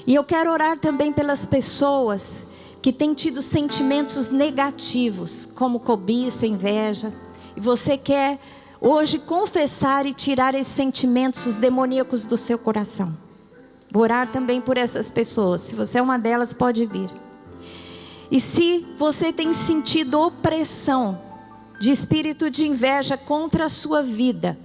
E eu quero orar também pelas pessoas que têm tido sentimentos negativos, como cobiça, inveja. E você quer hoje confessar e tirar esses sentimentos demoníacos do seu coração. Vou orar também por essas pessoas. Se você é uma delas, pode vir. E se você tem sentido opressão de espírito de inveja contra a sua vida,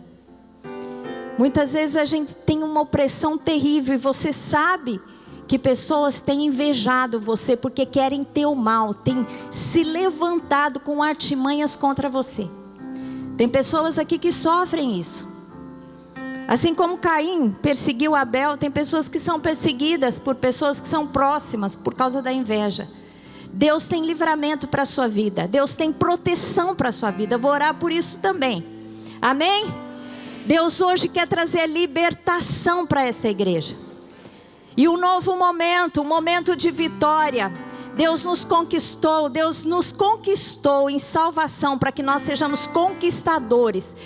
muitas vezes a gente tem uma opressão terrível e você sabe que pessoas têm invejado você porque querem ter o mal, têm se levantado com artimanhas contra você. Tem pessoas aqui que sofrem isso. Assim como Caim perseguiu Abel, tem pessoas que são perseguidas por pessoas que são próximas por causa da inveja. Deus tem livramento para a sua vida. Deus tem proteção para a sua vida. Eu vou orar por isso também. Amém? Deus hoje quer trazer libertação para essa igreja. E um novo momento, um momento de vitória. Deus nos conquistou em salvação para que nós sejamos conquistadores.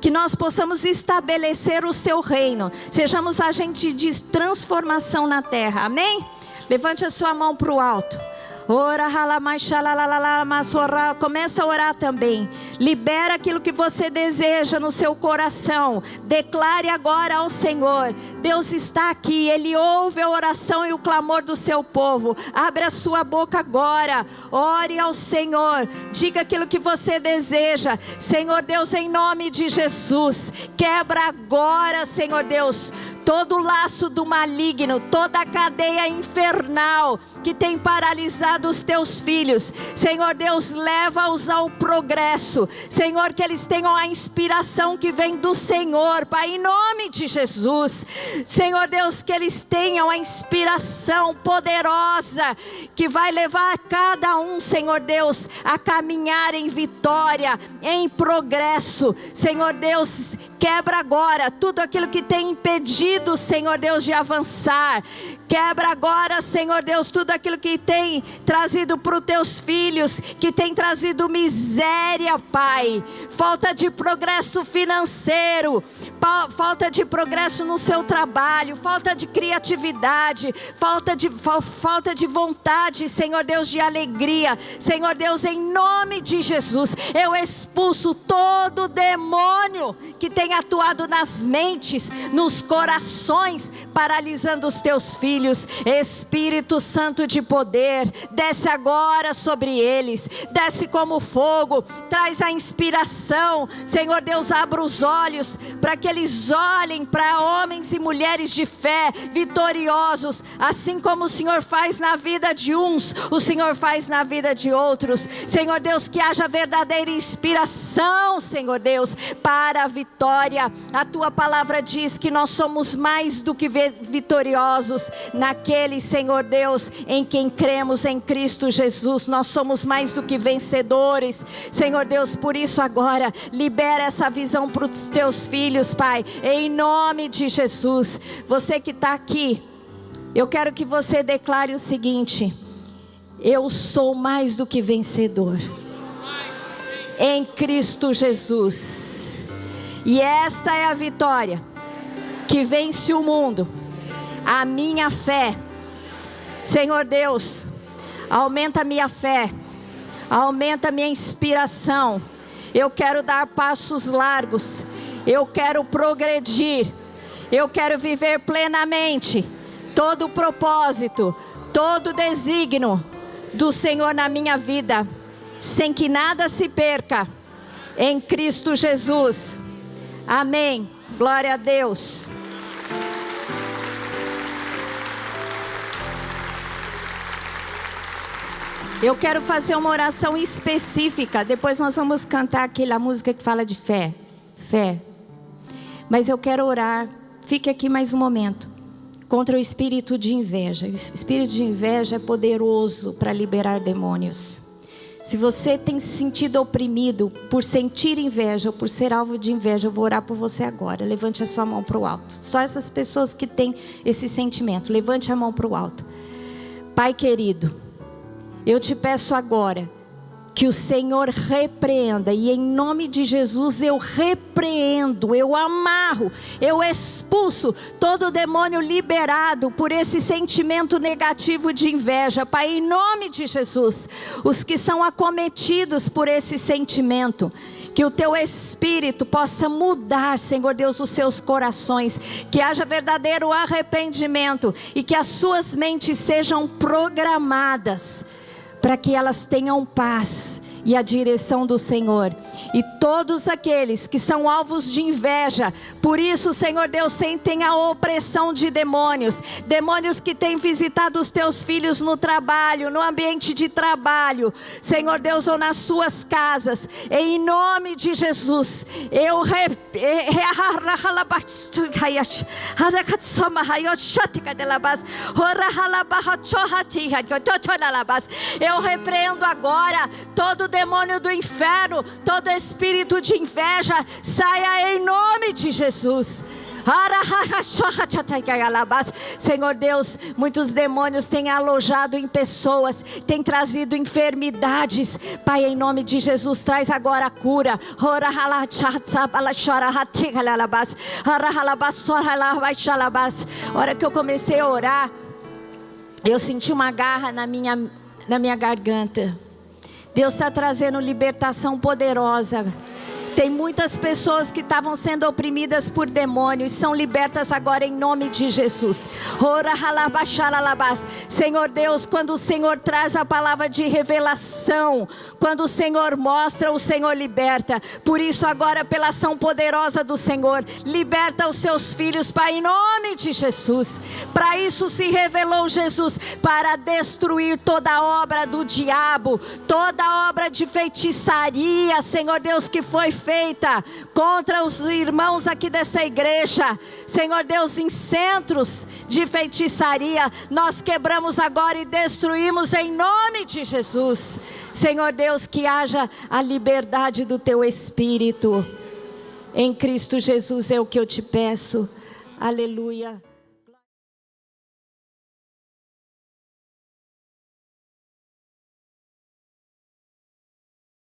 Que nós possamos estabelecer o seu reino. Sejamos agentes de transformação na terra. Amém? Levante a sua mão para o alto. Começa a orar também. Libera aquilo que você deseja no seu coração. Declare agora ao Senhor. Deus está aqui, Ele ouve a oração e o clamor do seu povo. Abre a sua boca agora. Ore ao Senhor. Diga aquilo que você deseja. Senhor Deus, em nome de Jesus, quebra agora, Senhor Deus, todo laço do maligno, toda a cadeia infernal que tem paralisado os teus filhos. Senhor Deus, leva-os ao progresso. Senhor, que eles tenham a inspiração que vem do Senhor, Pai, em nome de Jesus. Senhor Deus, que eles tenham a inspiração poderosa que vai levar cada um, Senhor Deus, a caminhar em vitória, em progresso. Senhor Deus, quebra agora tudo aquilo que tem impedido, Senhor Deus, de avançar. Quebra agora, Senhor Deus, tudo aquilo que tem trazido para os teus filhos, que tem trazido miséria, Pai. Falta de progresso financeiro, falta de progresso no seu trabalho, falta de criatividade, falta de vontade, Senhor Deus, de alegria. Senhor Deus, em nome de Jesus, eu expulso todo demônio que tem atuado nas mentes, nos corações, paralisando os teus filhos. Espírito Santo de poder, desce agora sobre eles, desce como fogo, traz a inspiração. Senhor Deus, abra os olhos para que eles olhem para homens e mulheres de fé, vitoriosos, assim como o Senhor faz na vida de uns, o Senhor faz na vida de outros. Senhor Deus, que haja verdadeira inspiração, Senhor Deus, para a vitória. A tua palavra diz que nós somos mais do que vitoriosos naquele, Senhor Deus, em quem cremos, em Cristo Jesus. Nós somos mais do que vencedores, Senhor Deus. Por isso agora, libera essa visão para os teus filhos, Pai, em nome de Jesus. Você que está aqui, eu quero que você declare o seguinte: eu sou mais do que vencedor em Cristo Jesus. E esta é a vitória que vence o mundo, a minha fé. Senhor Deus, aumenta a minha fé, aumenta a minha inspiração. Eu quero dar passos largos. Eu quero progredir. Eu quero viver plenamente todo o propósito, todo o desígnio do Senhor na minha vida, sem que nada se perca, em Cristo Jesus. Amém. Glória a Deus. Eu quero fazer uma oração específica. Depois nós vamos cantar aquela música que fala de fé. Fé. Mas eu quero orar. Fique aqui mais um momento. Contra o espírito de inveja. O espírito de inveja é poderoso para liberar demônios. Se você tem se sentido oprimido por sentir inveja ou por ser alvo de inveja, eu vou orar por você agora. Levante a sua mão para o alto. Só essas pessoas que têm esse sentimento, levante a mão para o alto. Pai querido, eu te peço agora que o Senhor repreenda, e em nome de Jesus eu repreendo, eu amarro, eu expulso todo demônio liberado por esse sentimento negativo de inveja. Pai, em nome de Jesus, os que são acometidos por esse sentimento, que o teu Espírito possa mudar, Senhor Deus, os seus corações, que haja verdadeiro arrependimento e que as suas mentes sejam programadas para que elas tenham paz e a direção do Senhor. E todos aqueles que são alvos de inveja, por isso, Senhor Deus, sentem a opressão de demônios, demônios que têm visitado os teus filhos no trabalho, no ambiente de trabalho, Senhor Deus, ou nas suas casas, em nome de Jesus, eu repreendo agora todo demônio do inferno, todo espírito de inveja, saia em nome de Jesus. Senhor Deus, muitos demônios têm alojado em pessoas, têm trazido enfermidades. Pai, em nome de Jesus, traz agora a cura. A hora que eu comecei a orar, eu senti uma garra na minha garganta. Deus está trazendo libertação poderosa. Tem muitas pessoas que estavam sendo oprimidas por demônios, são libertas agora em nome de Jesus. Senhor Deus, quando o Senhor traz a palavra de revelação, quando o Senhor mostra, o Senhor liberta. Por isso agora, pela ação poderosa do Senhor, liberta os seus filhos, Pai, em nome de Jesus. Para isso se revelou Jesus, para destruir toda obra do diabo, toda obra de feitiçaria, Senhor Deus, que foi feita contra os irmãos aqui dessa igreja, Senhor Deus, em centros de feitiçaria, nós quebramos agora e destruímos em nome de Jesus. Senhor Deus, que haja a liberdade do teu Espírito, em Cristo Jesus é o que eu te peço, aleluia.